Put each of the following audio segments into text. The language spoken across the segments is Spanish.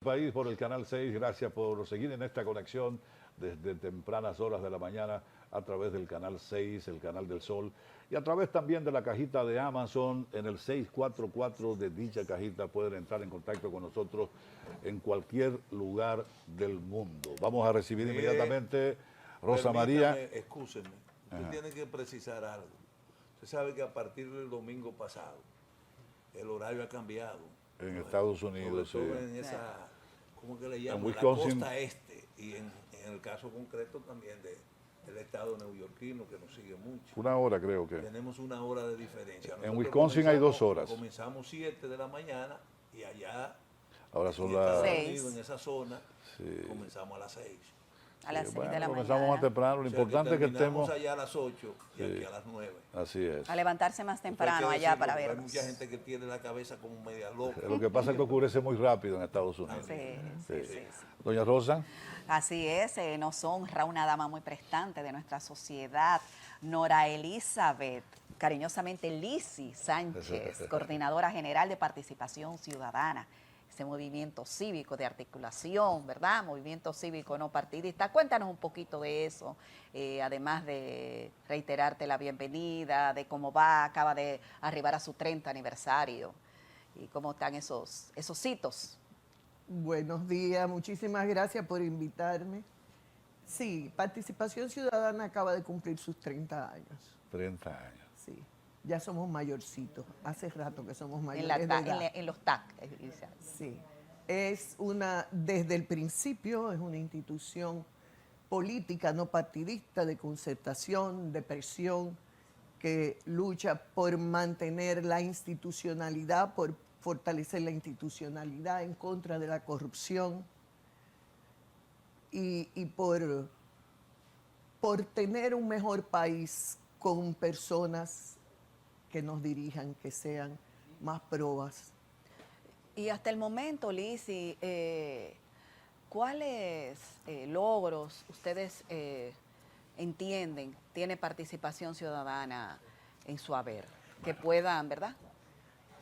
País por el Canal 6, gracias por seguir en esta conexión desde tempranas horas de la mañana a través del Canal 6, el Canal del Sol, y a través también de la cajita de Amazon en el 644 de dicha cajita pueden entrar en contacto con nosotros en cualquier lugar del mundo. Vamos a recibir inmediatamente Rosa María. Excúseme, usted tiene que precisar algo. Usted sabe que a partir del domingo pasado el horario ha cambiado. En Estados Unidos, sobre todo en esa, ¿cómo que le llaman? En Wisconsin. La costa este, y en el caso concreto también del estado neoyorquino, que nos sigue mucho. Una hora creo que. Tenemos una hora de diferencia. Nosotros en Wisconsin hay 2 horas. Comenzamos 7 de la mañana y allá, ahora son en las Estados Unidos, en esa zona, comenzamos a las 6. A las 6 de la mañana. Comenzamos más temprano, lo importante es que estemos allá a las 8 y aquí a las 9. Así es. A levantarse más temprano allá para ver. Hay mucha gente que tiene la cabeza como media loca. Lo que pasa es que ocurre muy rápido en Estados Unidos. Sí. Doña Rosa. Así es, nos honra una dama muy prestante de nuestra sociedad, Nora Elizabeth, cariñosamente Lisi Sánchez, coordinadora general de Participación Ciudadana. Ese movimiento cívico de articulación, ¿verdad? Movimiento cívico no partidista. Cuéntanos un poquito de eso, además de reiterarte la bienvenida, de cómo acaba de arribar a su 30 aniversario y cómo están esos hitos. Buenos días, muchísimas gracias por invitarme. Sí, Participación Ciudadana acaba de cumplir sus 30 años. 30 años. Sí. Ya somos mayorcitos, hace rato que somos mayores en los TAC. Sí, desde el principio es una institución política no partidista de concertación, de presión, que lucha por mantener la institucionalidad, por fortalecer la institucionalidad en contra de la corrupción y por tener un mejor país con personas que nos dirijan, que sean más probas. Y hasta el momento, Lisi, ¿cuáles logros ustedes entienden tiene Participación Ciudadana en su haber? Que puedan, ¿verdad?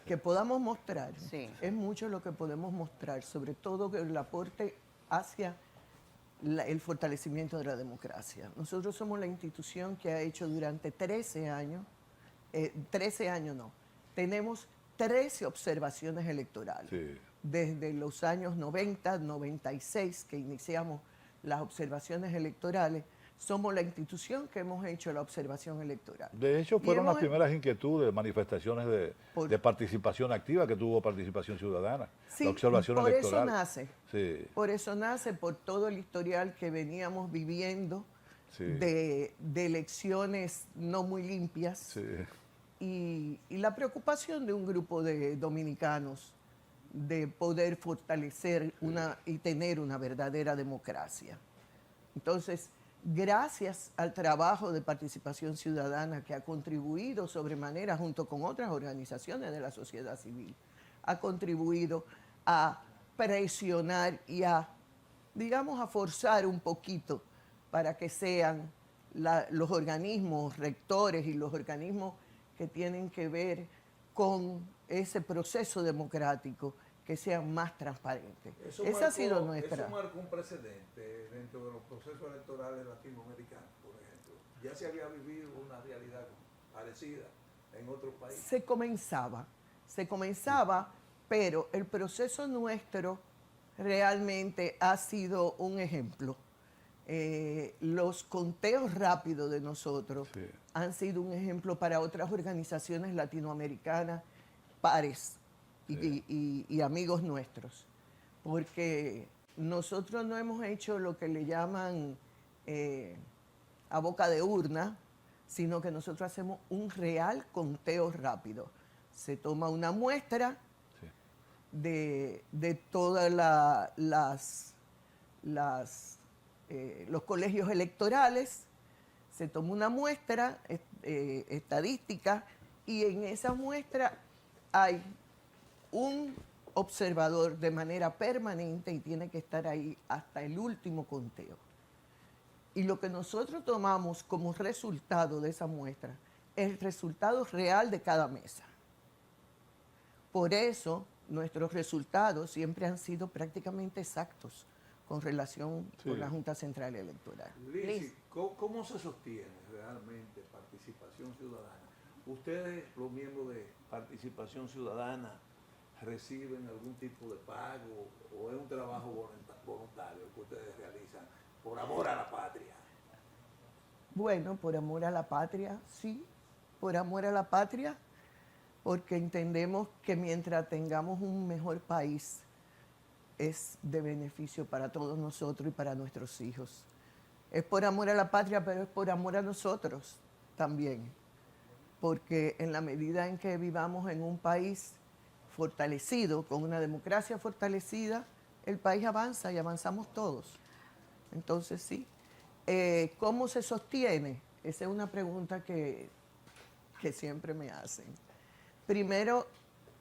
Que podamos mostrar. Sí. Es mucho lo que podemos mostrar, sobre todo el aporte hacia el fortalecimiento de la democracia. Nosotros somos la institución que ha hecho durante 13 años, tenemos 13 observaciones electorales. Sí. Desde los años 90, 96, que iniciamos las observaciones electorales, somos la institución que hemos hecho la observación electoral. De hecho, fueron las primeras inquietudes, manifestaciones de participación activa que tuvo Participación Ciudadana. Sí, la observación electoral. Eso nace. Sí. Por eso nace, por todo el historial que veníamos viviendo de elecciones no muy limpias. Sí. Y la preocupación de un grupo de dominicanos de poder fortalecer y tener una verdadera democracia. Entonces, gracias al trabajo de Participación Ciudadana que ha contribuido sobremanera junto con otras organizaciones de la sociedad civil, ha contribuido a presionar y a forzar un poquito para que sean los organismos rectores y los organismos que tienen que ver con ese proceso democrático, que sean más transparentes. Esa ha sido nuestra. Eso marcó un precedente dentro de los procesos electorales latinoamericanos, por ejemplo. Ya se había vivido una realidad parecida en otros países. Se comenzaba, pero el proceso nuestro realmente ha sido un ejemplo. Los conteos rápidos de nosotros han sido un ejemplo para otras organizaciones latinoamericanas, pares y amigos nuestros, porque nosotros no hemos hecho lo que le llaman a boca de urna, sino que nosotros hacemos un real conteo rápido. Se toma una muestra de todas los colegios electorales, se toma una muestra estadística y en esa muestra hay un observador de manera permanente y tiene que estar ahí hasta el último conteo. Y lo que nosotros tomamos como resultado de esa muestra es el resultado real de cada mesa. Por eso nuestros resultados siempre han sido prácticamente exactos con relación Sí. con la Junta Central Electoral. Lizy, ¿cómo se sostiene realmente participación ciudadana? ¿Ustedes, los miembros de participación ciudadana, reciben algún tipo de pago o es un trabajo voluntario que ustedes realizan por amor a la patria? Bueno, por amor a la patria, sí, por amor a la patria, porque entendemos que mientras tengamos un mejor país, es de beneficio para todos nosotros y para nuestros hijos. Es por amor a la patria, pero es por amor a nosotros también, porque en la medida en que vivamos en un país fortalecido, con una democracia fortalecida, el país avanza y avanzamos todos. Entonces sí. ¿Cómo se sostiene? Esa es una pregunta que siempre me hacen. Primero,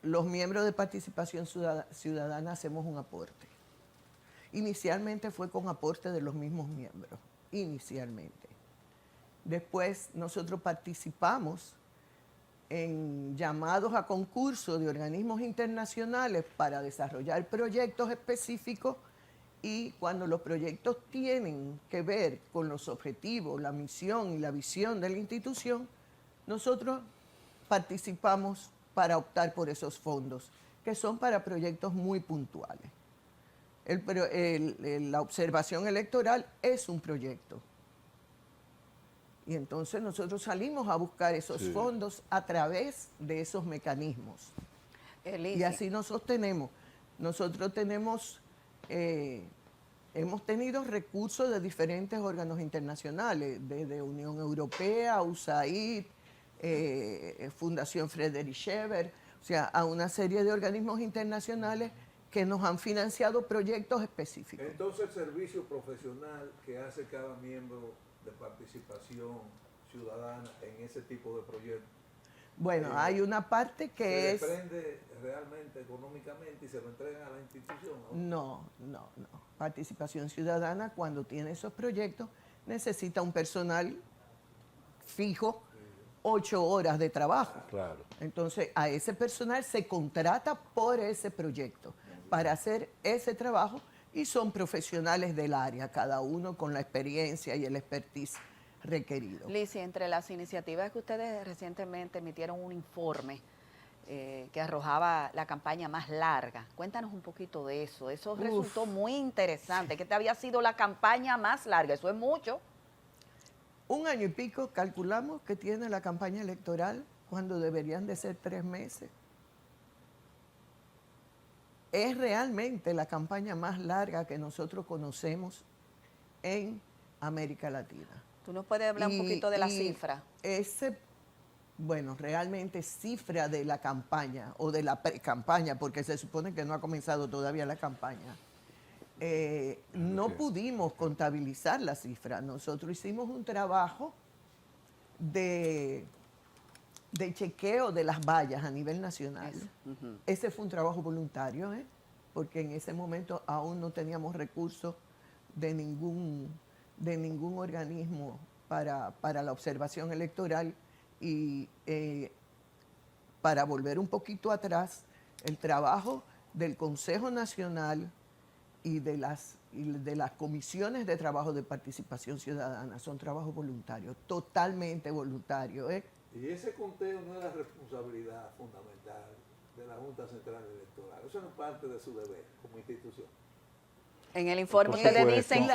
los miembros de Participación Ciudadana hacemos un aporte. Inicialmente fue con aporte de los mismos miembros, inicialmente. Después nosotros participamos en llamados a concurso de organismos internacionales para desarrollar proyectos específicos, y cuando los proyectos tienen que ver con los objetivos, la misión y la visión de la institución, nosotros participamos para optar por esos fondos, que son para proyectos muy puntuales. La observación electoral es un proyecto. Y entonces nosotros salimos a buscar esos fondos a través de esos mecanismos. Y así nos sostenemos. Nosotros tenemos, hemos tenido recursos de diferentes órganos internacionales, desde Unión Europea, USAID, Fundación Friedrich Schiller, o sea, a una serie de organismos internacionales que nos han financiado proyectos específicos. Entonces, el servicio profesional que hace cada miembro de participación ciudadana en ese tipo de proyectos, bueno, hay una parte que es... ¿se desprende realmente económicamente y se lo entregan a la institución? No. Participación Ciudadana, cuando tiene esos proyectos, necesita un personal fijo, 8 horas de trabajo. Claro. Entonces, a ese personal se contrata por ese proyecto para hacer ese trabajo, y son profesionales del área, cada uno con la experiencia y el expertise requerido. Lizy, entre las iniciativas que ustedes recientemente emitieron un informe que arrojaba la campaña más larga. Cuéntanos un poquito de eso. Eso resultó muy interesante. ¿Qué te había sido la campaña más larga? Eso es mucho. 1 año y pico calculamos que tiene la campaña electoral, cuando deberían de ser 3 meses. Es realmente la campaña más larga que nosotros conocemos en América Latina. ¿Tú nos puedes hablar un poquito de la cifra? Bueno, realmente cifra de la campaña o de la pre-campaña, porque se supone que no ha comenzado todavía la campaña. No pudimos contabilizar la cifra. Nosotros hicimos un trabajo de chequeo de las vallas a nivel nacional. Ese fue un trabajo voluntario, porque en ese momento aún no teníamos recursos de ningún organismo para la observación electoral. Y para volver un poquito atrás, el trabajo del Consejo Nacional y de las comisiones de trabajo de participación ciudadana son trabajos voluntarios, totalmente voluntarios. Y ese conteo no es la responsabilidad fundamental de la Junta Central Electoral. Eso no es parte de su deber como institución. En el informe Por ustedes supuesto. dicen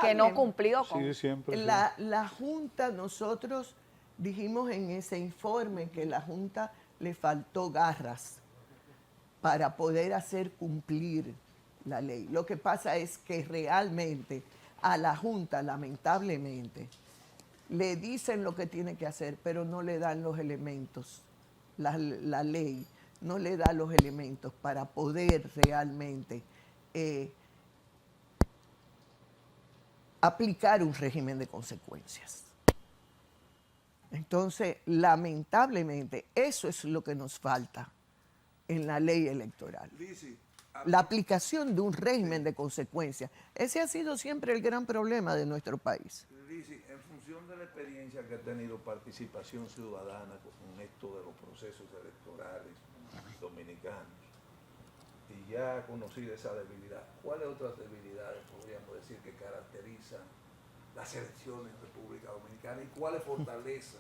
que no cumplió con... Sí, siempre. Sí. La Junta, nosotros dijimos en ese informe que la Junta le faltó garras para poder hacer cumplir la ley. Lo que pasa es que realmente a la Junta, lamentablemente, le dicen lo que tiene que hacer, pero no le dan los elementos. La ley no le da los elementos para poder realmente aplicar un régimen de consecuencias. Entonces, lamentablemente, eso es lo que nos falta en la ley electoral. Lizy, La aplicación de un régimen de consecuencias. Ese ha sido siempre el gran problema de nuestro país. Lizy, en función de la experiencia que ha tenido participación ciudadana con esto de los procesos electorales dominicanos, y ya conocida esa debilidad, ¿cuáles otras debilidades podríamos decir que caracterizan las elecciones en República Dominicana y cuáles fortalezas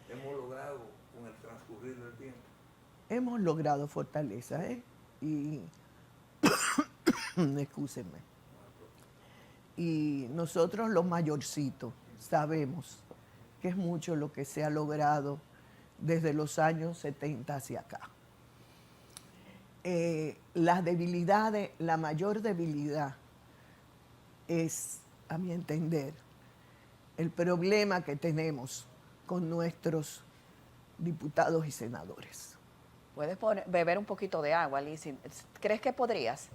hemos logrado con el transcurrir del tiempo? Hemos logrado fortaleza, y excúsenme. Y nosotros los mayorcitos sabemos que es mucho lo que se ha logrado desde los años 70 hacia acá. Las debilidades, la mayor debilidad es, a mi entender, el problema que tenemos con nuestros diputados y senadores. Puedes beber un poquito de agua, Lizzy. ¿Crees que podrías?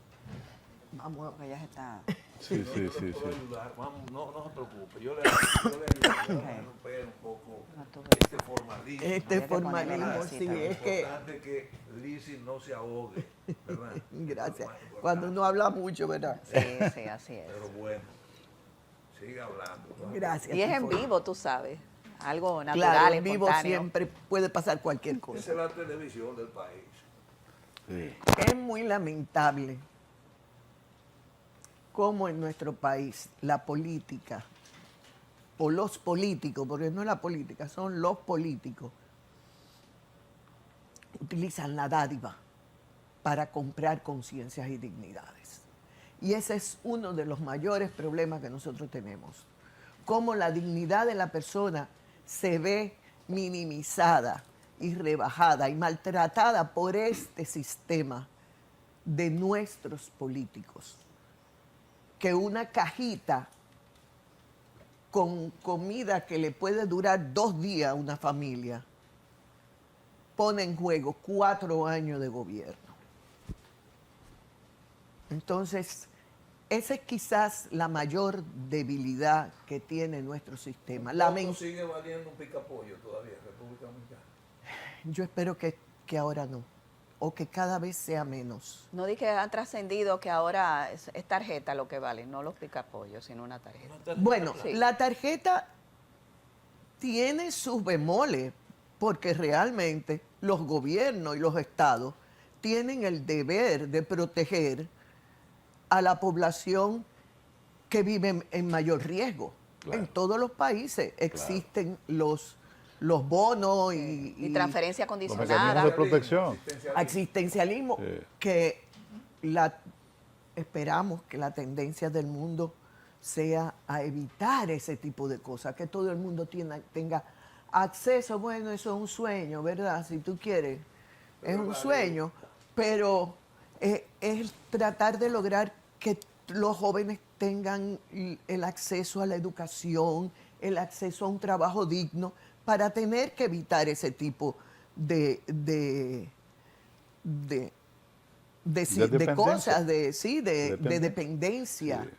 Vamos a Porque ella está... Sí, sí, Yo sí, le puedo sí. ayudar. Vamos, no se preocupe, yo le ayudo a romper un poco No, tú- este formalismo. Este Había que ponerle formalismo, cosita. sí, Es es que, importante que Lizzy no se ahogue, ¿verdad? gracias, Eso es más importante. cuando uno habla mucho, ¿verdad? Sí, sí, así es. Pero bueno, siga hablando. ¿no? Gracias. Y es en Tiffany. vivo, tú sabes. Algo natural, Claro, en vivo espontáneo. siempre puede pasar cualquier Esa cosa. es la televisión del país. Sí. Es muy lamentable cómo en nuestro país la política, o los políticos, porque no es la política, son los políticos, utilizan la dádiva para comprar conciencias y dignidades. Y ese es uno de los mayores problemas que nosotros tenemos. Cómo la dignidad de la persona se ve minimizada y rebajada y maltratada por este sistema de nuestros políticos. Que una cajita con comida que le puede durar 2 días a una familia pone en juego 4 años de gobierno. Entonces, esa es quizás la mayor debilidad que tiene nuestro sistema. ¿Cuánto sigue valiendo un picapollo todavía en República Dominicana? Yo espero que ahora no, o que cada vez sea menos. No di que han trascendido que ahora es tarjeta lo que vale, no los picapollos, sino una tarjeta. Bueno, Sí. la tarjeta tiene sus bemoles, porque realmente los gobiernos y los estados tienen el deber de proteger a la población que vive en mayor riesgo. Claro. En todos los países existen los bonos Y transferencia Los condicionada. mecanismos de protección. existencialismo Sí. que esperamos que la tendencia del mundo sea a evitar ese tipo de cosas, que todo el mundo tenga acceso. Bueno, eso es un sueño, ¿verdad? Si tú quieres, es un sueño, pero es tratar de lograr que los jóvenes tengan el acceso a la educación, el acceso a un trabajo digno, para tener que evitar ese tipo de cosas, de dependencia. Sí.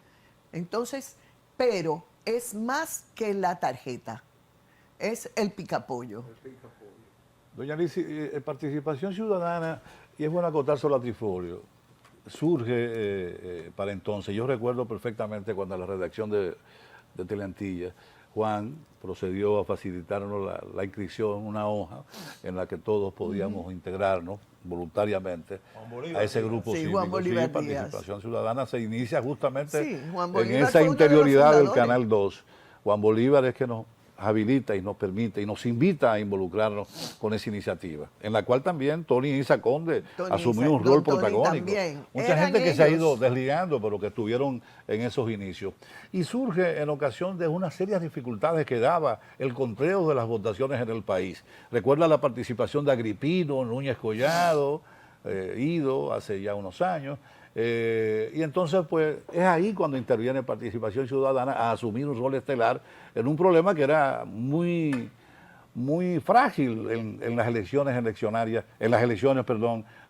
Entonces, pero es más que la tarjeta, es el picapollo. Doña Lizzy, participación ciudadana, y es bueno acotar la Trifolio, surge para entonces. Yo recuerdo perfectamente cuando la redacción de Teleantilla, Juan procedió a facilitarnos la inscripción, una hoja en la que todos podíamos integrarnos voluntariamente a ese grupo Sí, cívico. Juan Bolívar Sí, Díaz. Participación Ciudadana se inicia justamente Sí, Juan en Bolívar esa fue uno de los interioridad del fundadores. Canal 2. Juan Bolívar es que nos habilita y nos permite y nos invita a involucrarnos con esa iniciativa, en la cual también Tony Isa Conde Tony asumió Isa, un don rol Tony protagónico. también. Mucha Eran gente que se ha ellos. ido desligando, pero que estuvieron en esos inicios. Y surge en ocasión de unas serias dificultades que daba el conteo de las votaciones en el país. Recuerda la participación de Agripino, Núñez Collado, Ido, hace ya unos años. Y entonces, pues, es ahí cuando interviene Participación Ciudadana a asumir un rol estelar en un problema que era muy frágil en las elecciones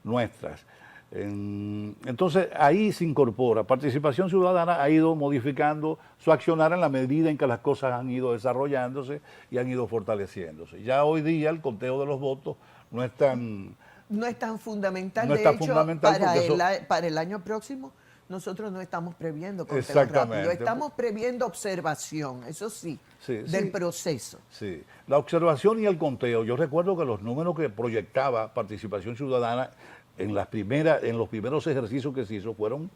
nuestras. Entonces, ahí se incorpora. Participación Ciudadana ha ido modificando su accionar en la medida en que las cosas han ido desarrollándose y han ido fortaleciéndose. Ya hoy día el conteo de los votos no es tan... No es tan fundamental. No de es tan hecho, fundamental para porque para el año próximo, nosotros no estamos previendo conteo Exactamente. rápido, estamos previendo observación, eso sí, Sí, del sí. proceso. Sí, la observación y el conteo. Yo recuerdo que los números que proyectaba Participación Ciudadana en los primeros ejercicios que se hizo fueron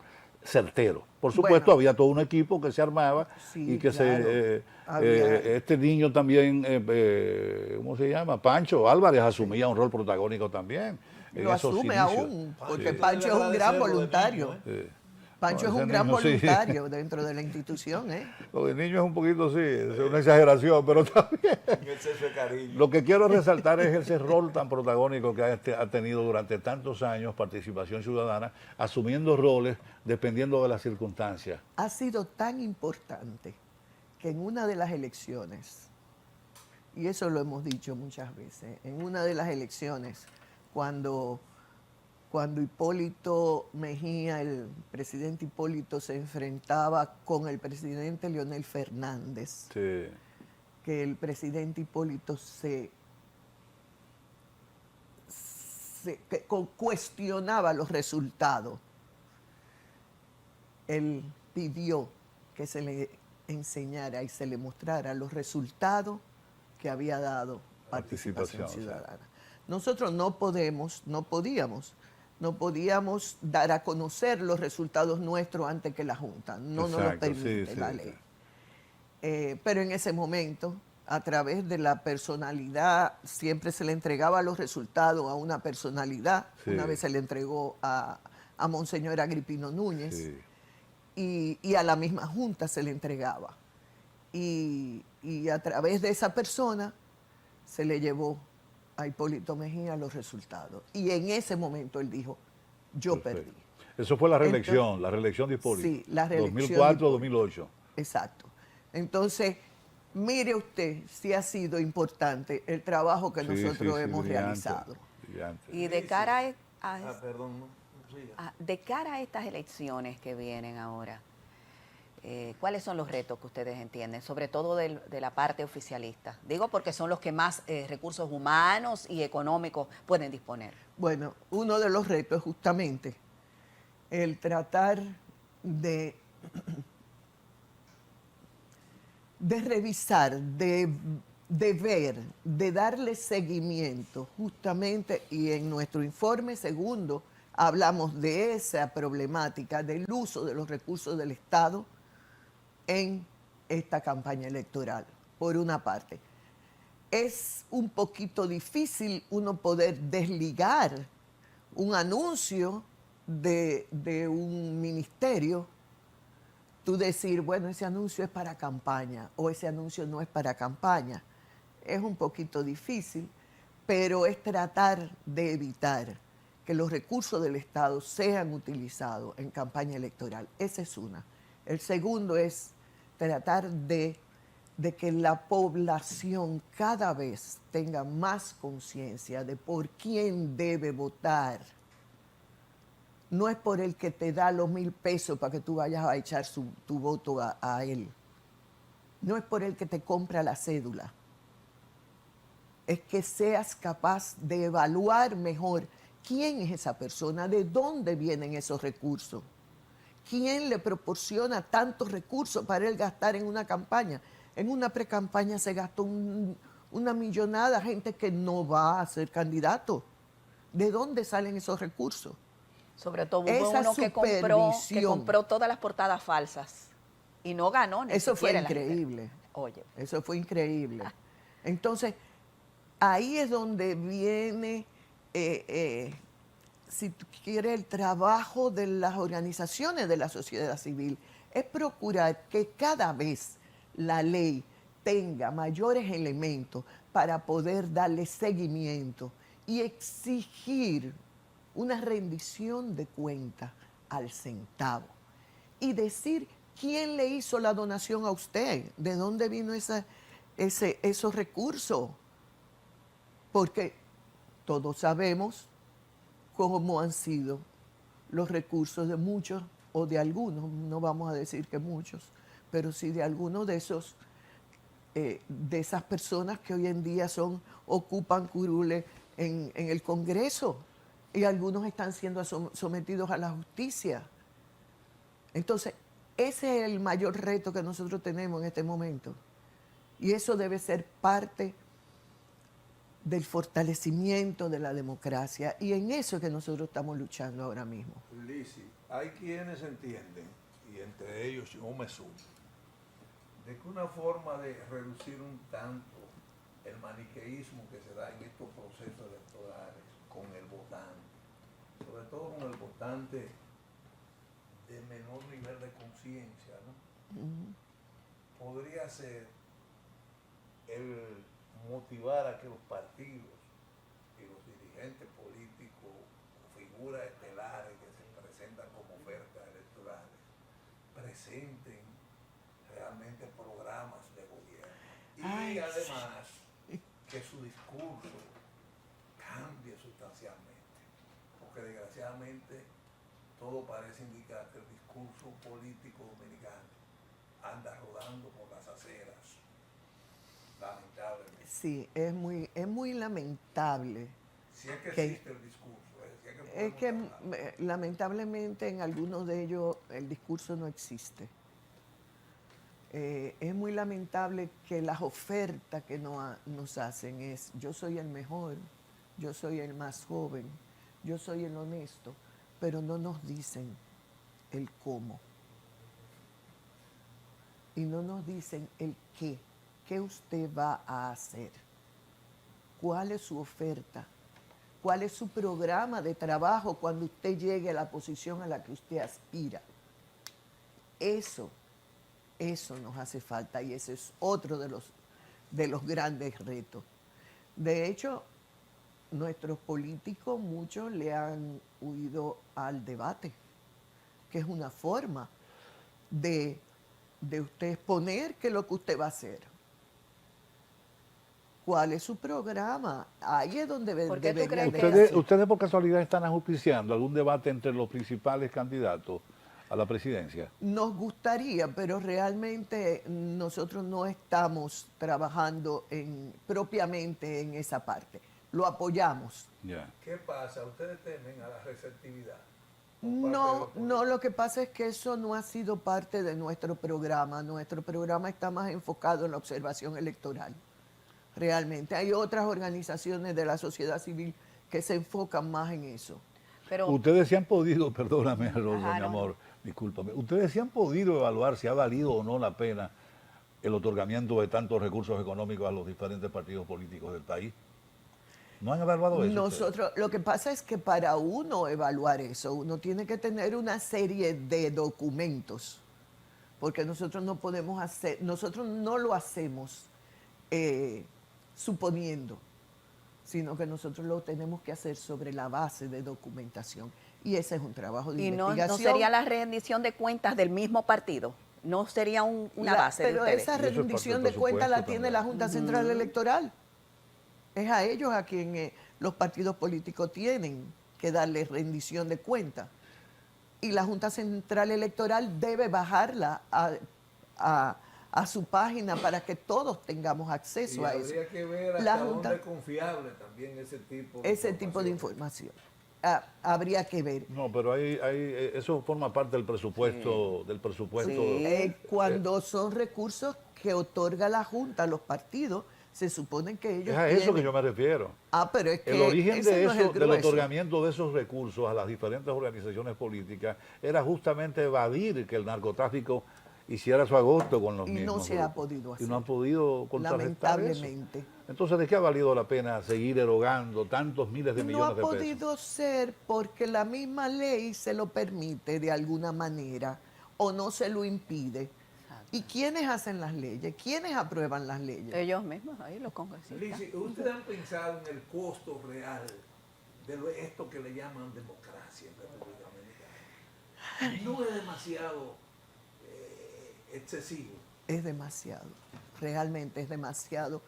certeros. Por supuesto, Bueno. había todo un equipo que se armaba Sí, y que claro. Había- este niño también, ¿cómo se llama? Pancho Álvarez asumía un rol protagónico también en Lo esos asume inicios. aún, porque Sí. Pancho es un gran voluntario. Pancho es No, ese un gran niño sí. voluntario dentro de la institución, ¿eh? Lo de niño es un poquito, sí, es una exageración, pero también. Un exceso de cariño. Lo que quiero resaltar es ese rol tan protagónico que ha tenido durante tantos años Participación Ciudadana, asumiendo roles dependiendo de las circunstancias. Ha sido tan importante que en una de las elecciones, y eso lo hemos dicho muchas veces, en una de las elecciones, cuando Hipólito Mejía, el presidente Hipólito, se enfrentaba con el presidente Leonel Fernández, Sí. que el presidente Hipólito cuestionaba los resultados. Él pidió que se le enseñara y se le mostrara los resultados que había dado Participación Participación, Ciudadana. Nosotros no podíamos dar a conocer los resultados nuestros antes que la Junta. No nos lo Exacto, permite sí, la sí, ley. Pero en ese momento, a través de la personalidad, siempre se le entregaba los resultados a una personalidad. Sí. Una vez se le entregó a Monseñor Agripino Núñez. Sí. Y a la misma Junta se le entregaba. Y a través de esa persona se le llevó a Hipólito Mejía los resultados. Y en ese momento él dijo, yo Perfecto. perdí. Eso fue la Entonces, reelección de Hipólito. sí, la reelección 2004-2008. Exacto. Entonces, mire usted si ha sido importante el trabajo que nosotros hemos realizado. Brillante. Y de cara Perdón, no, siga. de cara a estas elecciones que vienen ahora, ¿cuáles son los retos que ustedes entienden? Sobre todo de la parte oficialista. Digo porque son los que más recursos humanos y económicos pueden disponer. Bueno, uno de los retos es justamente el tratar de revisar, de ver, de darle seguimiento justamente, y en nuestro informe segundo hablamos de esa problemática del uso de los recursos del Estado en esta campaña electoral, por una parte. Es un poquito difícil uno poder desligar un anuncio de un ministerio, tú decir, bueno, ese anuncio es para campaña o ese anuncio no es para campaña. Es un poquito difícil, pero es tratar de evitar que los recursos del Estado sean utilizados en campaña electoral. Esa es una. El segundo es tratar de que la población cada vez tenga más conciencia de por quién debe votar. No es por el que te da los 1,000 pesos para que tú vayas a echar tu voto a él. No es por el que te compra la cédula. Es que seas capaz de evaluar mejor quién es esa persona, de dónde vienen esos recursos, quién le proporciona tantos recursos para él gastar en una campaña. En una precampaña se gastó una millonada, gente que no va a ser candidato. ¿De dónde salen esos recursos? Sobre todo hubo Esa uno que supervisión. compró todas las portadas falsas y no ganó ni Eso fue siquiera en las increíble. Oye, Eso fue increíble. Entonces, ahí es donde viene, si tú quieres, el trabajo de las organizaciones de la sociedad civil. Es procurar que cada vez la ley tenga mayores elementos para poder darle seguimiento y exigir una rendición de cuenta al centavo y decir quién le hizo la donación a usted, de dónde vino esos recursos, porque todos sabemos cómo han sido los recursos de muchos o de algunos, no vamos a decir que muchos, pero sí de algunos de esos, de esas personas que hoy en día ocupan curules en el Congreso, y algunos están siendo sometidos a la justicia. Entonces, ese es el mayor reto que nosotros tenemos en este momento. Y eso debe ser parte del fortalecimiento de la democracia. Y en eso es que nosotros estamos luchando ahora mismo. Lisi, hay quienes entienden, y entre ellos yo me sumo, de que una forma de reducir un tanto el maniqueísmo que se da en estos procesos electorales con el votante, sobre todo con el votante de menor nivel de conciencia, ¿no? Podría ser el motivar a que los partidos y los dirigentes políticos o figuras estelares que se presentan como ofertas electorales presenten realmente programas de gobierno y Ay, además que su discurso cambie sustancialmente, porque desgraciadamente todo parece indicar que el discurso político dominicano anda rodando por las aceras, lamentablemente. Sí, es muy lamentable. Si es que que- existe el discurso, si es que Es podemos que hablar. lamentablemente en algunos de ellos el discurso no existe. Es muy lamentable que las ofertas que nos hacen es: yo soy el mejor, yo soy el más joven, yo soy el honesto, pero no nos dicen el cómo. Y no nos dicen el qué usted va a hacer, cuál es su oferta, cuál es su programa de trabajo cuando usted llegue a la posición a la que usted aspira. Eso nos hace falta y ese es otro de los grandes retos. De hecho, nuestros políticos, muchos le han huido al debate, que es una forma de usted exponer qué es lo que usted va a hacer. ¿Cuál es su programa? Ahí es donde ¿Por qué tú debería crees de que ¿Ustedes, hacer. ustedes por casualidad están auspiciando algún debate entre los principales candidatos a la presidencia? Nos gustaría, pero realmente nosotros no estamos trabajando propiamente en esa parte. Lo apoyamos. Ya. ¿Qué pasa? ¿Ustedes temen a la receptividad? por parte de los No, políticos? no, lo que pasa es que eso no ha sido parte de nuestro programa. Nuestro programa está más enfocado en la observación electoral. Realmente. Hay otras organizaciones de la sociedad civil que se enfocan más en eso. Pero Ustedes sí han podido, perdóname, Ajá, doña no, Amor, no. discúlpame, ustedes sí han podido evaluar si ha valido o no la pena el otorgamiento de tantos recursos económicos a los diferentes partidos políticos del país. ¿No han evaluado eso ustedes? Nosotros, lo que pasa es que para uno evaluar eso, uno tiene que tener una serie de documentos, porque nosotros no podemos hacer, nosotros no lo hacemos suponiendo, sino que nosotros lo tenemos que hacer sobre la base de documentación. Y ese es un trabajo de y no investigación. sería la rendición de cuentas del mismo partido, no sería una base de Pero ustedes. esa Y eso es parte rendición del de cuentas la presupuesto tiene la también. Junta Central Electoral. Es a ellos a quien los partidos políticos tienen que darle rendición de cuentas. Y la Junta Central Electoral debe bajarla a su página para que todos tengamos acceso Y a eso. habría que ver La hasta Junta- dónde es confiable también ese tipo de información. Habría que ver. No, pero eso forma parte del presupuesto, Sí. Cuando son recursos que otorga la Junta a los partidos, se supone que ellos es a eso que tienen- yo me refiero. Pero es que El origen ese de no es eso, el del grueso. otorgamiento de esos recursos a las diferentes organizaciones políticas era justamente evadir que el narcotráfico hiciera su agosto con los Y mismos no se ha grupos. podido hacer. Y no han podido contrarrestar eso. Lamentablemente. Entonces, ¿de qué ha valido la pena seguir erogando tantos miles de No millones ha de pesos? podido ser porque la misma ley se lo permite de alguna manera o no se lo impide. ¿Y quiénes hacen las leyes? ¿Quiénes aprueban las leyes? Ellos mismos, ahí los congresistas. Lisi, ¿ustedes han pensado en el costo real de esto que le llaman democracia en República Dominicana? ¿No es demasiado excesivo? Es demasiado, realmente es demasiado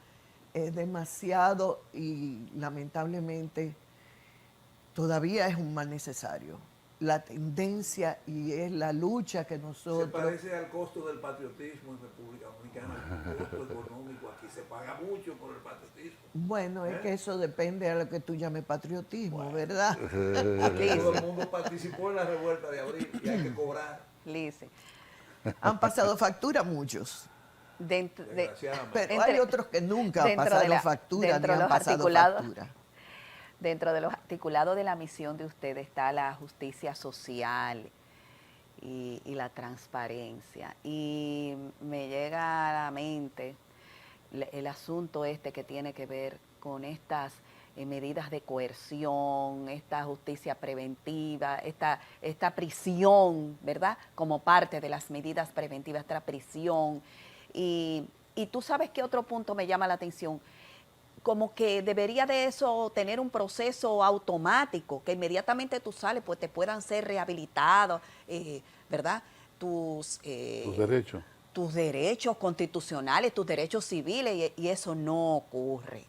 y lamentablemente todavía es un mal necesario. La tendencia y es la lucha que Se nosotros... parece al costo del patriotismo en República Dominicana. El costo económico aquí se paga mucho por el patriotismo. Bueno, es que eso depende a lo que tú llames patriotismo, ¿verdad? Aquí todo el mundo participó en la revuelta de abril y hay que cobrar. Lice. Han pasado factura muchos. desgraciadamente. Pero Entre- hay otros que nunca han dentro pasado de la- factura ni dentro de han los pasado articulados. factura. Dentro de los articulados de la misión de usted está la justicia social y la transparencia. Y me llega a la mente el asunto este que tiene que ver con estas medidas de coerción, esta justicia preventiva, esta prisión, ¿verdad? Como parte de las medidas preventivas, esta prisión. Y tú sabes qué otro punto me llama la atención, como que debería de eso tener un proceso automático, que inmediatamente tú sales, pues te puedan ser rehabilitados, ¿verdad? Tus derechos. Tus derechos constitucionales, tus derechos civiles, y eso no ocurre.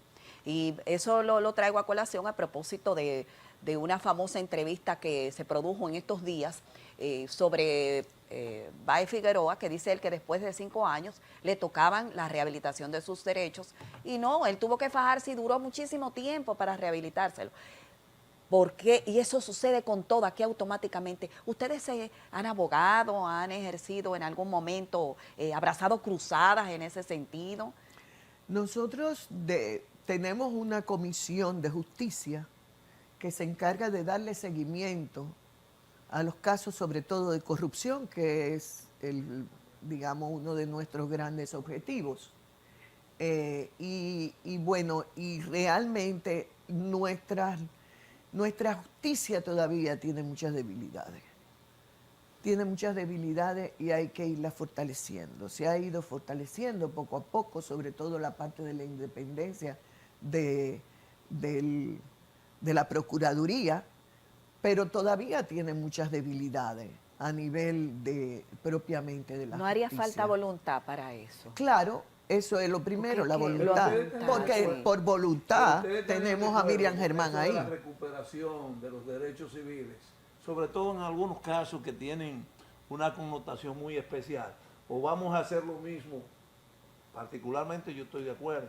Y eso lo traigo a colación a propósito de una famosa entrevista que se produjo en estos días sobre Bae Figueroa, que dice él que después de 5 años le tocaban la rehabilitación de sus derechos, y no, él tuvo que fajarse y duró muchísimo tiempo para rehabilitárselo. ¿Por qué? Y eso sucede con todo, aquí automáticamente. ¿Ustedes se han abogado, han ejercido en algún momento, abrazado cruzadas en ese sentido? Nosotros tenemos una comisión de justicia que se encarga de darle seguimiento a los casos, sobre todo de corrupción, que es, digamos, uno de nuestros grandes objetivos. Bueno, y realmente nuestra justicia todavía tiene muchas debilidades. Tiene muchas debilidades y hay que irla fortaleciendo. Se ha ido fortaleciendo poco a poco, sobre todo la parte de la independencia de la Procuraduría, pero todavía tiene muchas debilidades a nivel propiamente de la ¿No haría justicia. falta voluntad para eso? Claro, eso es lo primero, Porque la es que voluntad. Pero ustedes Porque sí. por voluntad Ustedes están de tenemos a acuerdo Miriam con Germán eso de ahí. la recuperación de los derechos civiles, sobre todo en algunos casos que tienen una connotación muy especial. O vamos a hacer lo mismo, particularmente yo estoy de acuerdo,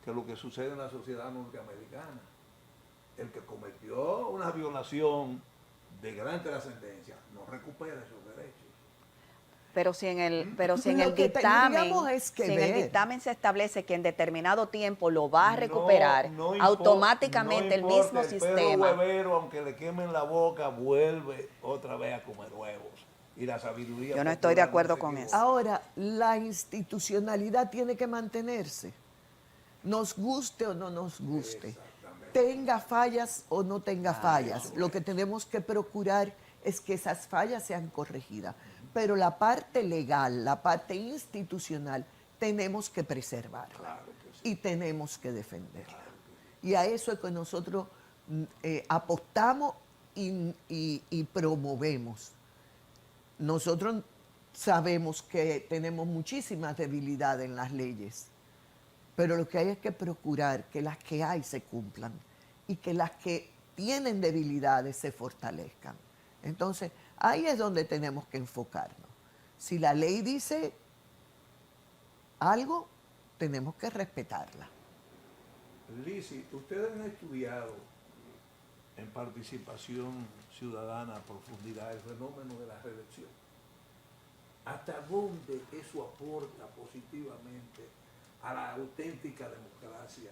que lo que sucede en la sociedad norteamericana. El que cometió una violación de gran trascendencia no recupera esos derechos. Pero si en el Lo que dictamen, tendríamos es que si en el ver. dictamen se establece que en determinado tiempo lo va a recuperar, No automáticamente el importa, mismo el sistema. perro huevero, aunque le quemen la boca, vuelve otra vez a comer huevos. Y la sabiduría. Yo no estoy de popular acuerdo se con equivoca. eso. Ahora, la institucionalidad tiene que mantenerse. Nos guste o no nos guste. Tenga fallas o no tenga fallas. Lo que tenemos que procurar es que esas fallas sean corregidas. Pero la parte legal, la parte institucional, tenemos que preservarla. Y tenemos que defenderla. Y a eso es que nosotros apostamos y promovemos. Nosotros sabemos que tenemos muchísimas debilidades en las leyes, pero lo que hay es que procurar que las que hay se cumplan y que las que tienen debilidades se fortalezcan. Entonces, ahí es donde tenemos que enfocarnos. Si la ley dice algo, tenemos que respetarla. Lizzy, ustedes han estudiado en participación ciudadana a profundidad el fenómeno de la reelección. ¿Hasta dónde eso aporta positivamente a la auténtica democracia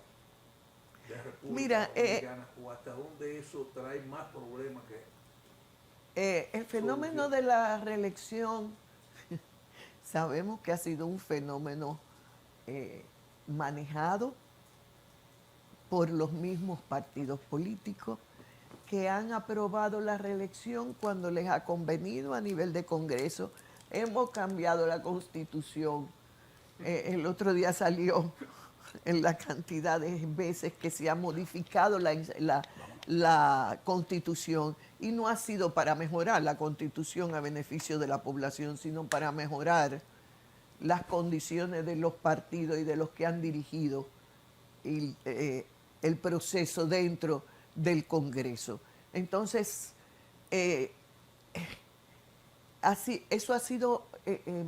de la República Mira, Dominicana? ¿O hasta dónde eso trae más problemas que El fenómeno de la reelección, sabemos que ha sido un fenómeno manejado por los mismos partidos políticos que han aprobado la reelección cuando les ha convenido a nivel de Congreso. Hemos cambiado la Constitución. El otro día salió en la cantidad de veces que se ha modificado la Constitución, y no ha sido para mejorar la Constitución a beneficio de la población, sino para mejorar las condiciones de los partidos y de los que han dirigido el proceso dentro del Congreso. Entonces, eso ha sido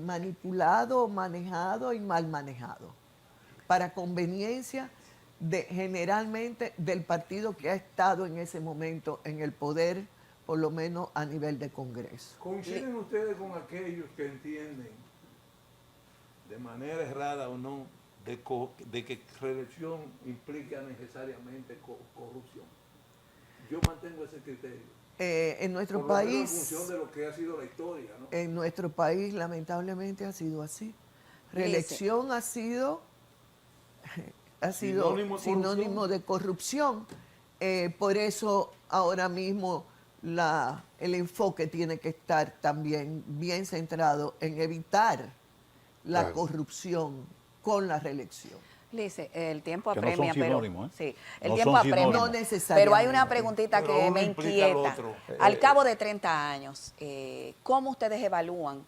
manipulado, manejado y mal manejado para conveniencia generalmente del partido que ha estado en ese momento en el poder, por lo menos a nivel de Congreso. ¿Coinciden ustedes con aquellos que entienden de manera errada o no, de que reelección implica necesariamente corrupción. Yo mantengo ese criterio. En nuestro Por lo menos país, en función de lo que ha sido la historia, ¿no? en nuestro país lamentablemente ha sido así. Reelección ha sido sinónimo de corrupción. Por eso ahora mismo el enfoque tiene que estar también bien centrado en evitar la corrupción con la reelección. Lice, el tiempo Que no apremia, son sinónimos, pero ¿eh? sí, el No tiempo son apremia. sinónimos. No necesariamente. Pero hay una preguntita Pero que uno me implica al inquieta. otro. Al cabo de 30 años, ¿cómo ustedes evalúan?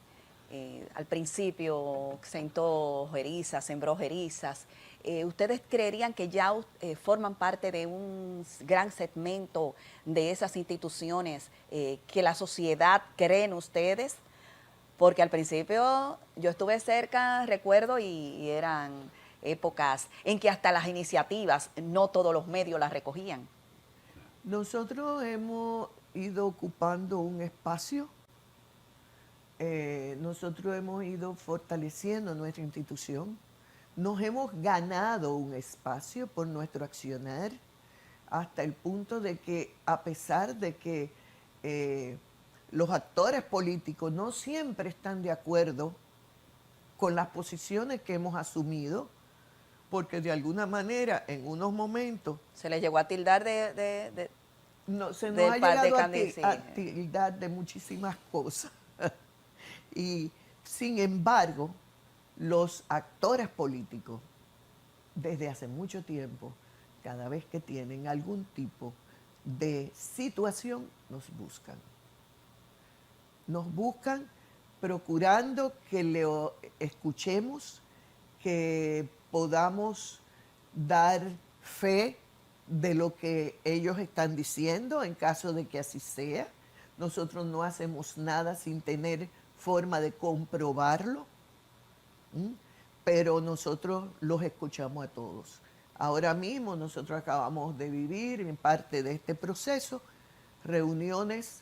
Al principio sentó jerizas, sembró jerizas. ¿Ustedes creerían que ya forman parte de un gran segmento de esas instituciones que la sociedad cree en ustedes? Porque al principio yo estuve cerca, recuerdo, y eran épocas en que hasta las iniciativas, no todos los medios las recogían. Nosotros hemos ido ocupando un espacio, nosotros hemos ido fortaleciendo nuestra institución, nos hemos ganado un espacio por nuestro accionar, hasta el punto de que a pesar de que los actores políticos no siempre están de acuerdo con las posiciones que hemos asumido, porque de alguna manera en unos momentos Se les llegó a tildar se nos del ha par de llegado candidatos, a sí. tildar de muchísimas cosas. Y sin embargo, los actores políticos, desde hace mucho tiempo, cada vez que tienen algún tipo de situación, nos buscan. Nos buscan procurando que le escuchemos, que podamos dar fe de lo que ellos están diciendo en caso de que así sea. Nosotros no hacemos nada sin tener forma de comprobarlo, pero nosotros los escuchamos a todos. Ahora mismo nosotros acabamos de vivir en parte de este proceso reuniones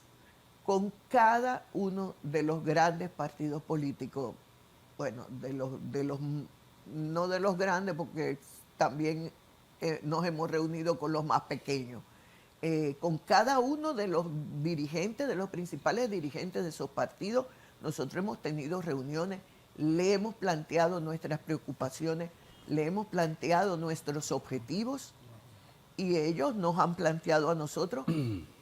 con cada uno de los grandes partidos políticos, bueno, no de los grandes, porque también nos hemos reunido con los más pequeños, con cada uno de los dirigentes, de los principales dirigentes de esos partidos. Nosotros hemos tenido reuniones, le hemos planteado nuestras preocupaciones, le hemos planteado nuestros objetivos, y ellos nos han planteado a nosotros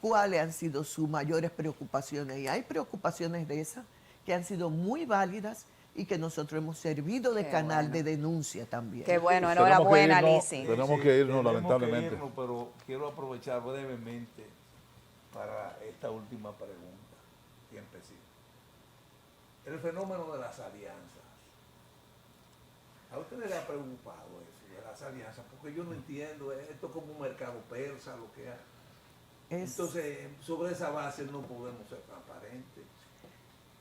cuáles han sido sus mayores preocupaciones. Y hay preocupaciones de esas que han sido muy válidas y que nosotros hemos servido de Qué canal bueno. de denuncia también. Qué bueno, Tenemos que enhorabuena, irnos. Lizzy. Tenemos que irnos, tenemos lamentablemente. que irnos, pero quiero aprovechar brevemente para esta última pregunta, tiempecito. El fenómeno de las alianzas. ¿A ustedes les ha preocupado eso, de las alianzas? Porque yo no entiendo, esto es como un mercado persa, lo que hay. Entonces, sobre esa base no podemos ser transparentes.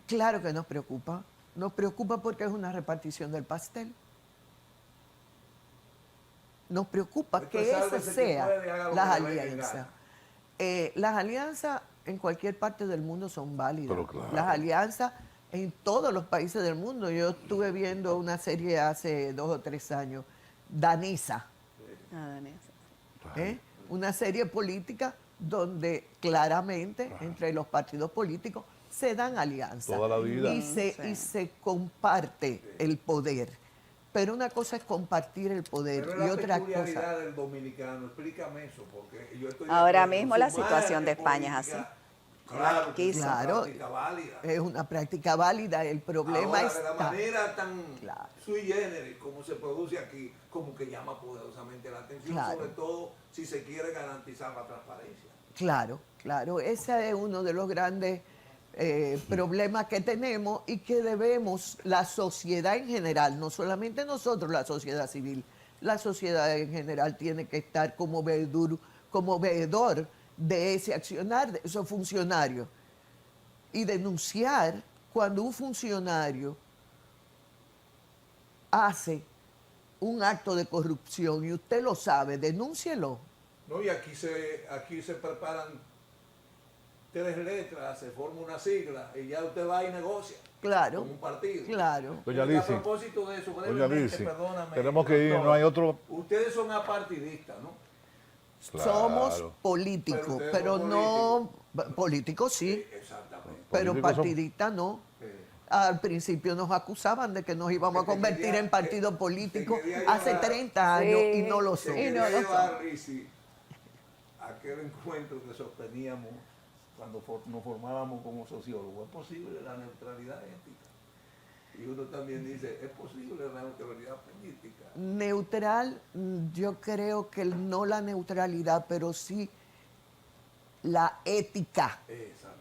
Claro que nos preocupa. Nos preocupa porque es una repartición del pastel. Nos preocupa Esto que es algo esa que sea puede, haga lo las que le venga en alianzas. gana. Las alianzas en cualquier parte del mundo son válidas. Pero claro. Las alianzas en todos los países del mundo. Yo estuve viendo una serie hace 2 o 3 años, danesa, una serie política donde claramente entre los partidos políticos se dan alianzas. Toda la vida. Y se comparte el poder. Pero una cosa es compartir el poder Pero y es la otra peculiaridad cosa. del dominicano, explícame eso, porque yo estoy... Ahora de acuerdo, mismo la su situación de margen España es así. política, Claro, que es una Claro. práctica válida. Es una práctica válida. El problema Ahora, de la está. manera tan Claro. sui generis como se produce aquí, como que llama poderosamente la atención, Claro. sobre todo si se quiere garantizar la transparencia. Claro, claro. Ese es uno de los grandes problemas que tenemos y que debemos, la sociedad en general, no solamente nosotros, la sociedad civil, la sociedad en general tiene que estar como veedor de ese accionar, de esos funcionarios, y denunciar cuando un funcionario hace un acto de corrupción y usted lo sabe, denúncielo. No, y aquí se preparan tres letras, se forma una sigla y ya usted va y negocia Claro, con un partido. claro. Doña A Lizzy, propósito de eso, doña brevemente, Lizzy, perdóname, tenemos que ir, doctor, no hay otro. Ustedes son apartidistas, ¿no? Claro. Somos políticos, Pero ustedes pero son no... Políticos sí, Exactamente. pero Políticos son- partidistas no. Eh, Al principio nos acusaban de que nos íbamos a Que te convertir quería- en partido que político te quería hace llevar- 30 años y Sí. no lo Se somos. Y no quería lo llevar, Lizzy, aquel encuentro que sosteníamos cuando nos formábamos como sociólogos. ¿Es posible la neutralidad ética? Y uno también dice, ¿es posible la neutralidad política? Neutral, yo creo que no la neutralidad, pero sí la ética. Exactamente.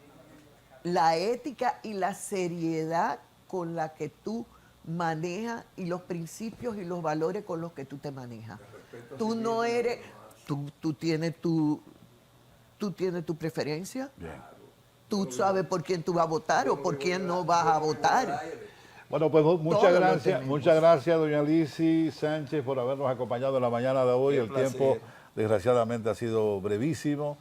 La ética y la seriedad con la que tú manejas y los principios y los valores con los que tú te manejas. respeto a Tú sí no mismo y a eres, los demás. tú tienes tu preferencia, Bien. tú sabes por quién tú vas a votar Yo o no por vivo quién en no el- vas yo a no vivo en el votar. aire. Bueno, pues Todo lo tenemos. muchas gracias, doña Lizzy Sánchez, por habernos acompañado en la mañana de hoy. Qué El placer. tiempo, desgraciadamente, ha sido brevísimo.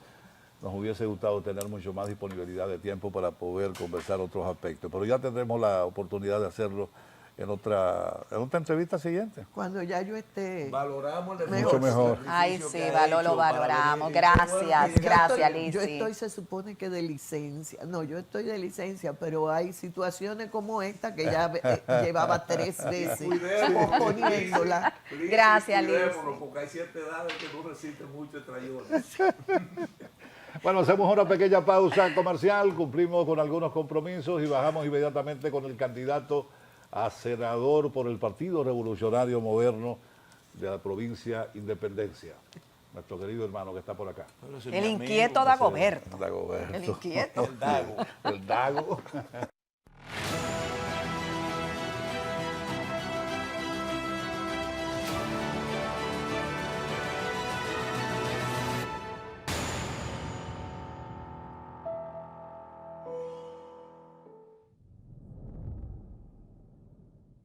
Nos hubiese gustado tener mucho más disponibilidad de tiempo para poder conversar otros aspectos, pero ya tendremos la oportunidad de hacerlo en otra entrevista siguiente. Cuando ya yo esté... Valoramos el Mucho mejor. sacrificio Ay, que sí, ha lo hecho para valoramos. venir. Gracias, Qué bueno que- gracias, Yo Lizzy. estoy, se supone que de licencia. No, yo estoy de licencia, pero hay situaciones como esta que ya llevaba 3 veces Cuidémonos, posponiéndola. Lizzy, Gracias, cuidémonos, Lizzy. porque hay ciertas edades que no resisten mucho estrayón. Bueno, hacemos una pequeña pausa comercial, cumplimos con algunos compromisos y bajamos inmediatamente con el candidato a senador por el Partido Revolucionario Moderno de la provincia Independencia. Nuestro querido hermano que está por acá. El inquieto Dagoberto. Dagoberto. El inquieto. El Dago. El Dago.